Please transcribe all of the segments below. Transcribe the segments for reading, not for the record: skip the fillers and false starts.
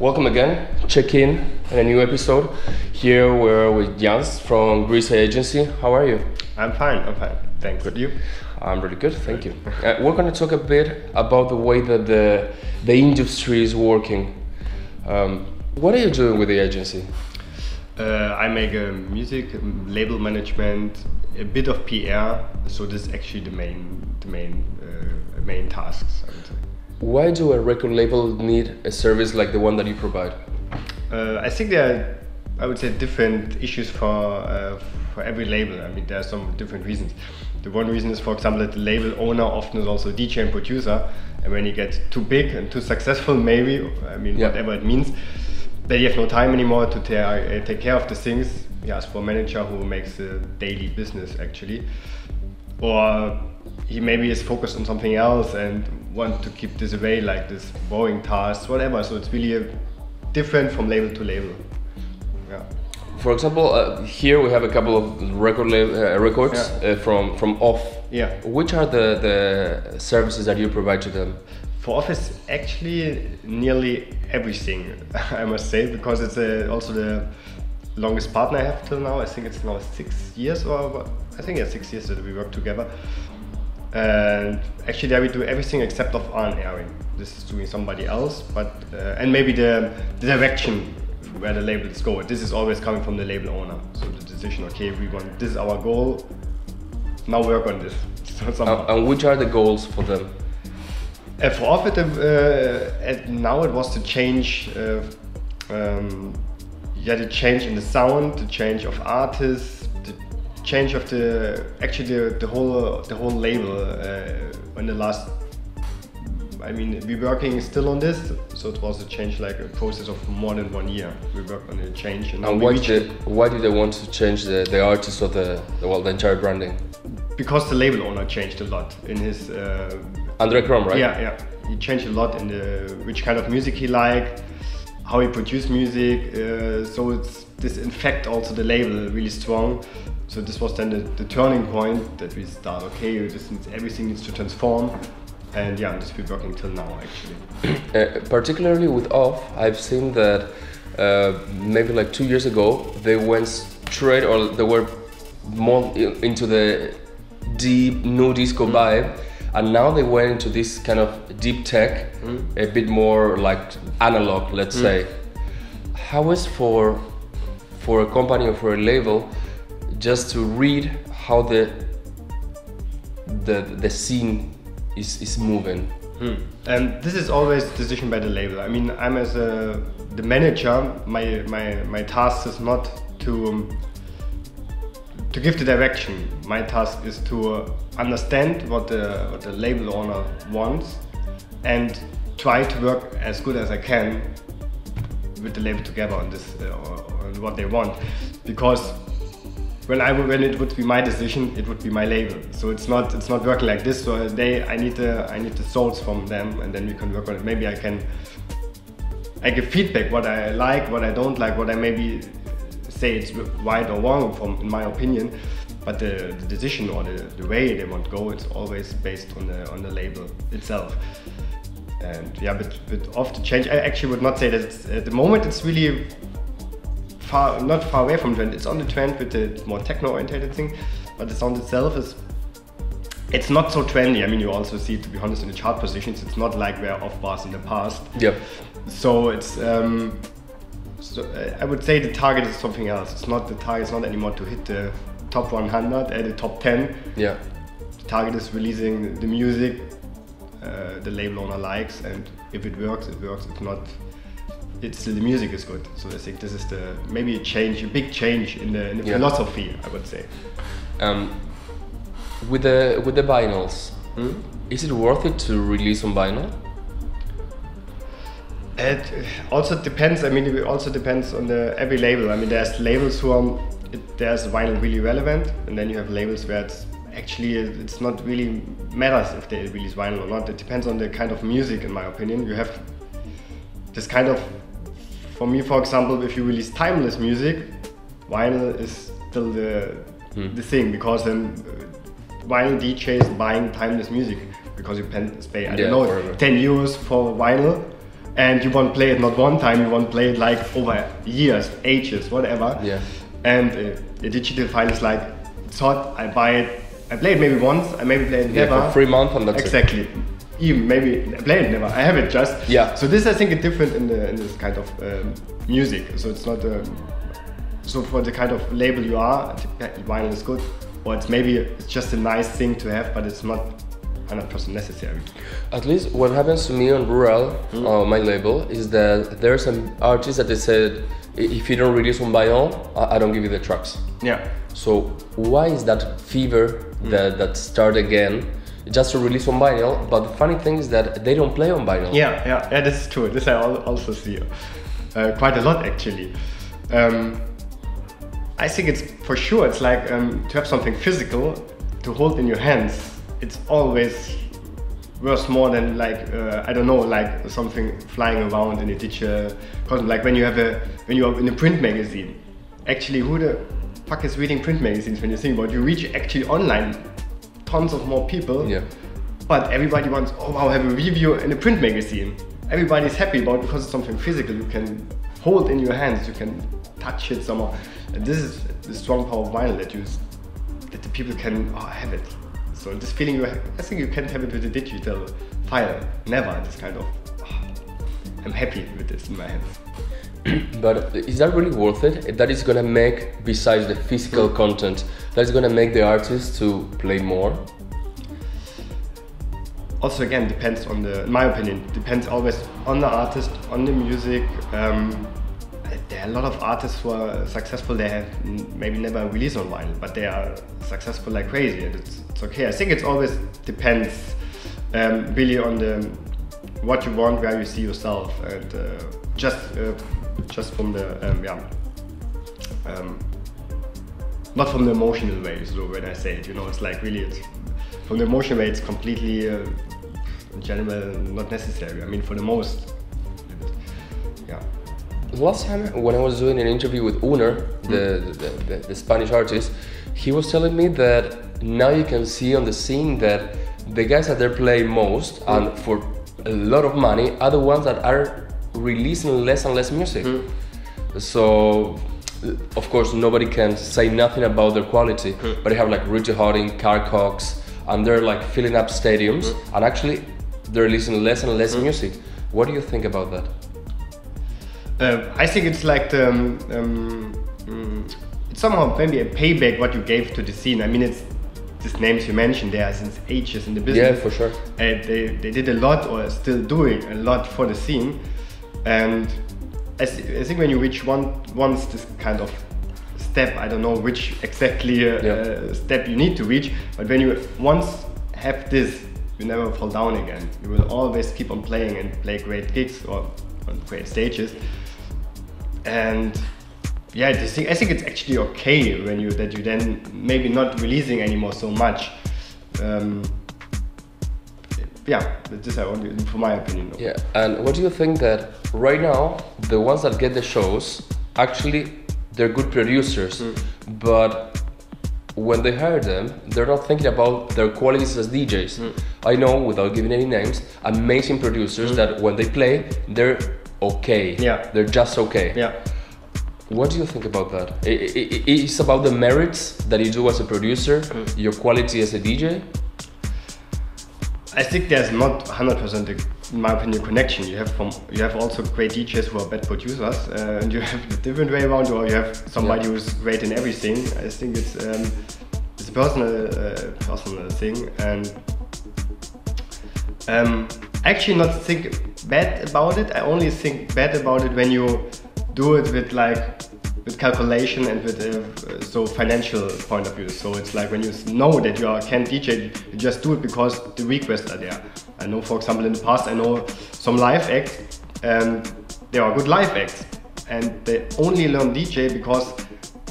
Welcome again. Check in a new episode. Here we're with Jens from Grise agency. How are you? I'm fine. Thanks. Good. You? I'm really good, thank you. We're going to talk a bit about the way that the industry is working. What are you doing with the agency? I make music, label management, a bit of PR. So this is actually the main tasks, I would say. Why do a record label need a service like the one that you provide? I think there are, I would say, different issues for every label. I mean, there are some different reasons. The one reason is, for example, that the label owner often is also a DJ and producer, and when he gets too big and too successful, maybe, I mean, whatever it means, then you have no time anymore to take care of the things. He asks for a manager who makes the daily business, actually. Or he maybe is focused on something else and want to keep this away, like this boring tasks, whatever. So it's really different from label to label. Yeah. For example, here we have a couple of records from Off. Yeah. Which are the services that you provide to them? For Off is actually nearly everything, I must say, because it's also the longest partner I have till now. I think it's now 6 years, or I think 6 years that we work together. And actually there we do everything except of airing. This is doing somebody else, but and maybe the direction where the labels go. This is always coming from the label owner. So the decision, okay, this is our goal, now work on this. So and which are the goals for them? For Off, now it was to change, the change in the sound, the change of artists, the change of the whole label. In the last, I mean, we're working still on this, so it was a change, like a process of more than 1 year. We worked on a change, and now why did they want to change the artist or the entire branding? Because the label owner changed a lot in his. Andre Krom, right? Yeah. He changed a lot in which kind of music he liked, how he produced music. So this infect also the label really strong. So this was then the turning point that we start. Okay, everything needs to transform, and this we're working till now actually. Particularly with Off, I've seen that maybe like 2 years ago they went straight, or they were more into the deep new disco vibe. And now they went into this kind of deep tech, a bit more like analog, let's say. How is for a company or for a label just to read how the scene is moving? And this is always decision by the label. I mean, I'm as the manager. My task is not to give the direction. My task is to understand what the label owner wants and try to work as good as I can with the label together on this on what they want. Because when it would be my decision, it would be my label. So it's not working like this. So I need the thoughts from them, and then we can work on it. Maybe I give feedback, what I like, what I don't like, what I maybe say it's right or wrong in my opinion, but the decision or the way they want to go, it's always based on the label itself. And but Off the change, I actually would not say that at the moment it's really not far away from trend. It's on the trend with the more techno-oriented thing, but the sound itself it's not so trendy. I mean, you also see, to be honest, in the chart positions, it's not like where Off was in the past. Yep. So it's. So I would say the target is something else. It's not the target. It's not anymore to hit the top 100 and the top 10. Yeah. The target is releasing the music the label owner likes, and if it works, it works. If not, the music is good. So I think this is maybe a big change in the philosophy, I would say. With the vinyls, is it worth it to release on vinyl? It also depends. I mean, it also depends on every label. I mean, there's labels there's vinyl really relevant, and then you have labels where it's not really matters if they release vinyl or not. It depends on the kind of music, in my opinion. You have this kind of, for me, for example, if you release timeless music, vinyl is still the thing, because then vinyl DJs buying timeless music because you pay, I don't know, 10 euros for vinyl. and you want to play it not one time, you want to play it like over years, ages, whatever. Yeah. And the digital file is like, it's hot, I buy it, I play it maybe once, I maybe play it never. For 3 months and that's exactly. Even maybe I play it never, I have it just. Yeah. So this I think is different in this kind of music. So it's not, so for the kind of label you are, vinyl is good. Or it's just a nice thing to have, but it's not 100% necessary. At least what happens to me on Rural, my label, is that there are some artists that they said, if you don't release on vinyl, I don't give you the tracks. Yeah. So why is that fever that start again, just to release on vinyl? But the funny thing is that they don't play on vinyl. Yeah, this is true. This I also see quite a lot actually. I think it's for sure, it's like to have something physical to hold in your hands. It's always worth more than like, I don't know, like something flying around in a digital content. Like when you are in a print magazine. Actually, who the fuck is reading print magazines when you think about it? You reach actually online tons of more people. Yeah. But everybody wants, oh wow, have a review in a print magazine. Everybody's happy about it because it's something physical you can hold in your hands, you can touch it somehow. And this is the strong power of vinyl that the people can have it. So this feeling I think you can't have it with a digital file. Never. This kind of, I'm happy with this in my hands. But is that really worth it? That is gonna make, besides the physical content, that is gonna make the artist to play more? Also again, depends on in my opinion, depends always on the artist, on the music. There are a lot of artists who are successful, they have maybe never released on vinyl, but they are successful like crazy, and it's okay. I think it always depends really on what you want, where you see yourself, and just from the not from the emotional way. So when I say it, it's like really from the emotional way, it's completely in general not necessary. I mean, for the most, yeah. Last time when I was doing an interview with Uner, the Spanish artist, he was telling me that now you can see on the scene that the guys that they play most and for a lot of money are the ones that are releasing less and less music. So of course nobody can say nothing about their quality, but they have like Richie Harding, Carcox, and they're like filling up stadiums, and actually they're releasing less and less music. What do you think about that? I think it's like it's somehow maybe a payback what you gave to the scene. I mean, it's these names you mentioned, they are since ages in the business. Yeah, for sure. They did a lot, or are still doing a lot for the scene. And I think when you reach once this kind of step, I don't know which exactly step you need to reach, but when you once have this, you never fall down again. You will always keep on playing and play great gigs or on great stages. And yeah, I think it's actually okay when you then maybe not releasing anymore so much. Yeah, this I only for my opinion. Yeah, and what do you think that right now the ones that get the shows actually they're good producers, but when they hire them, they're not thinking about their qualities as DJs. I know, without giving any names, amazing producers that when they play, they're okay. Yeah. They're just okay. Yeah. What do you think about that? It's about the merits that you do as a producer, your quality as a DJ? I think there's not 100%, in my opinion, connection. You have also great DJs who are bad producers, and you have the different way around, or you have somebody who's great in everything. I think it's a personal thing, and I actually not think bad about it. I only think bad about it when you do it with calculation and with so financial point of view. So it's like when you know that you can't DJ, you just do it because the requests are there. I know, for example, in the past, I know some live acts, and they are good live acts, and they only learn DJ because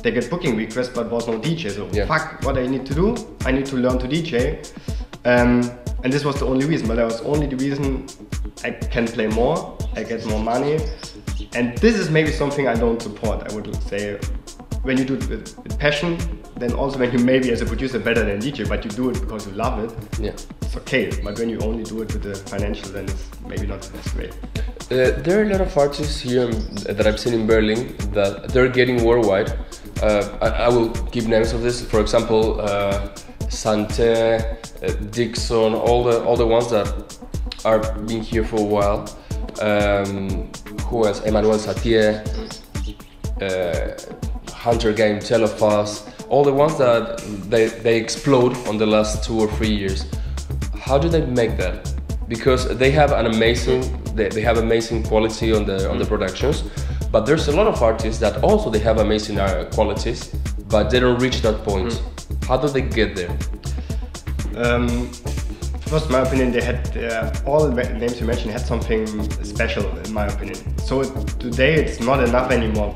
they get booking requests, but was no DJ. So fuck, what I need to do? I need to learn to DJ. And this was the only reason, but that was only the reason I can play more, I get more money. And this is maybe something I don't support. I would say when you do it with passion, then also when you maybe as a producer better than DJ, but you do it because you love it, yeah, it's okay. But when you only do it with the financial, then it's maybe not the best way. There are a lot of artists here that I've seen in Berlin that they're getting worldwide. I will give names of this. For example, Sante, Dixon, all the ones that are being here for a while. Who else? Emmanuel Satie, Hunter Game, Telefast, all the ones that they explode on the last 2 or 3 years. How do they make that? Because they have an amazing, they have amazing quality on the productions, but there's a lot of artists that also they have amazing qualities, but they don't reach that point. How do they get there? First, in my opinion, they had all the names you mentioned had something special, in my opinion. So today it's not enough anymore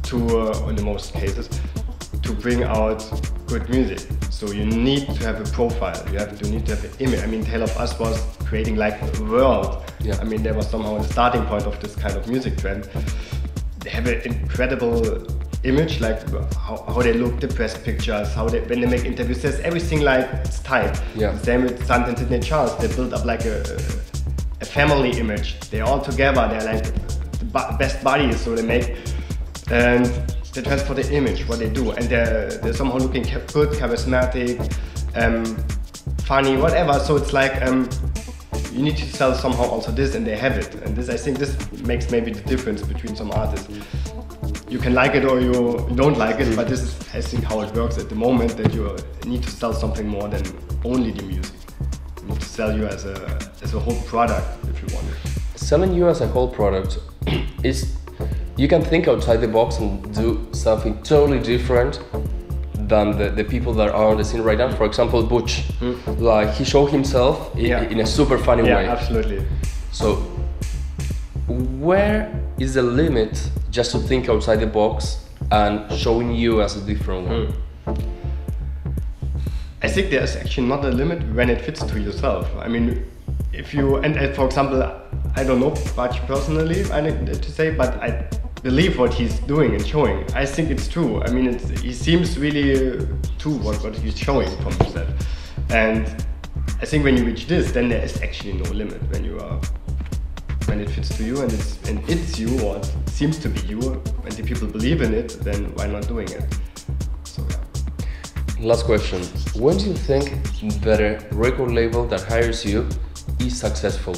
to, in most cases, to bring out good music. So you need to have a profile. You need to have an image. I mean, Tale of Us was creating like a world. Yeah. I mean, there was somehow the starting point of this kind of music trend. They have an incredible image, like how they look, the press pictures, how they, when they make interviews, there's everything like it's tight. Yeah. The same with Sant and Sidney Charles, they build up like a family image. They're all together, they're like the best buddies, so they make, and they transfer the image, what they do, and they're somehow looking good, charismatic, funny, whatever. So it's like you need to sell somehow also this, and they have it. And this, I think, this makes maybe the difference between some artists. You can like it or you don't like it, but this is, I think, how it works at the moment, that you need to sell something more than only the music. You need to sell you as a whole product, if you want it. Selling you as a whole product is, you can think outside the box and do something totally different than the people that are on the scene right now. For example, Butch, like he showed himself in a super funny way. Yeah, absolutely. So where is the limit just to think outside the box and showing you as a different one? I think there's actually not a limit when it fits to yourself. I mean, if you, and for example, I don't know Butch personally, I need to say, but I believe what he's doing and showing. I think it's true. I mean, he seems really true what he's showing from himself. And I think when you reach this, then there is actually no limit when you are, when it fits to you and it's you, or it seems to be you, and the people believe in it, then why not doing it? So yeah. Last question. When do you think that a record label that hires you is successful?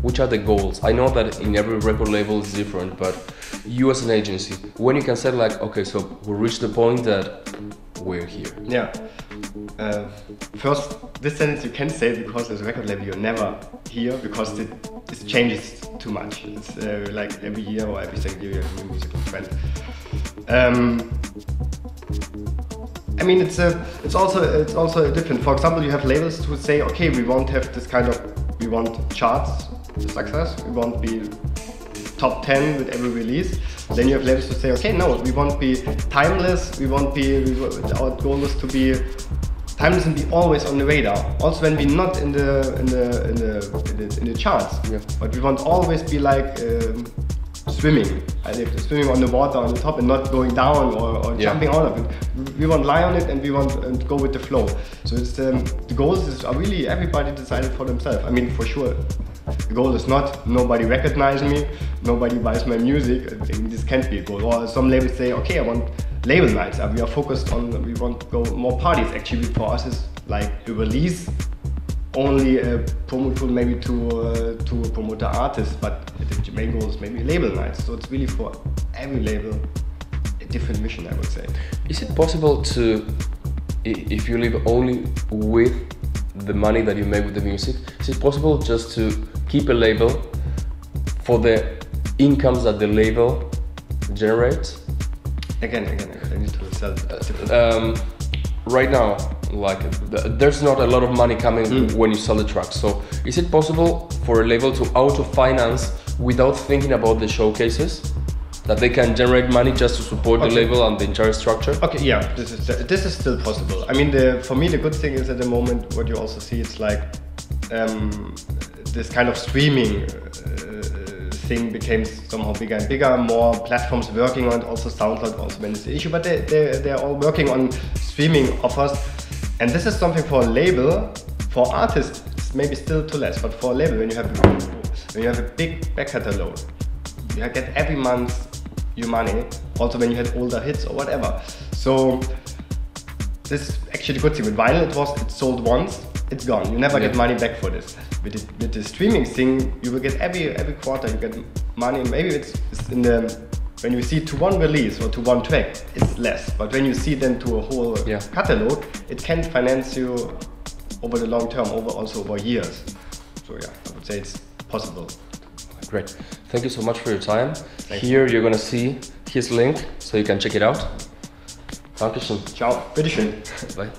Which are the goals? I know that in every record label is different, but you as an agency, when you can say like, okay, so we reached the point that we're here. Yeah. First, this sentence you can say because as a record label you're never here, because it changes too much. It's like every year or every second year you have a new musical trend. I mean, it's also different. For example, you have labels who say, okay, we won't have this kind of, we want charts success, we won't be top 10 with every release. Then you have labels who say, okay, no, we won't be timeless, our goal is to be timeless and be always on the radar. Also when we're not in the charts, yeah. But we want always be like swimming on the water on the top and not going down or jumping out of it. We want lie on it and we want to go with the flow. So it's the goals are really everybody decided for themselves. I mean, for sure. The goal is not nobody recognizes me, nobody buys my music. I mean, this can't be a goal. Or some labels say, okay, I want label nights. We are focused on, we want to go more parties. Actually, for us, it's like a release, only a promo tool maybe to promote the artist, but the main goal is maybe label nights. So it's really for every label a different mission, I would say. Is it possible to, if you live only with the money that you make with the music, is it possible just to keep a label for the incomes that the label generates? Again, I need to sell. Right now, like there's not a lot of money coming when you sell the tracks. So is it possible for a label to auto-finance without thinking about the showcases? That they can generate money just to support the label and the entire structure? Okay, yeah, this is still possible. I mean, for me the good thing is at the moment what you also see, it's like this kind of streaming thing became somehow bigger and bigger, more platforms working on it, also SoundCloud also managed the issue, but they're all working on streaming offers. And this is something for a label, for artists, it's maybe still too less, but for a label, when you have a big back catalog, you get every month your money, also when you had older hits or whatever. So this is actually a good thing. With vinyl, it's sold once, it's gone. You never get money back for this. With the streaming thing, you will get every quarter, you get money. Maybe it's in the, when you see to one release or to one track, it's less. But when you see then to a whole catalog, it can finance you over the long term, also over years. So yeah, I would say it's possible. Great. Thank you so much for your time. Thanks. Here you're gonna see his link, so you can check it out. Dankeschön. Ciao. Bitteschön. Bye.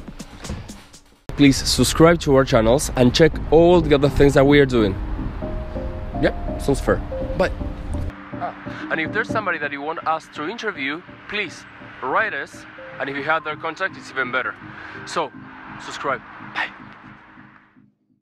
Please subscribe to our channels and check all the other things that we are doing. Yep, sounds fair. Bye. And if there's somebody that you want us to interview, please write us. And if you have their contact, it's even better. So, subscribe. Bye.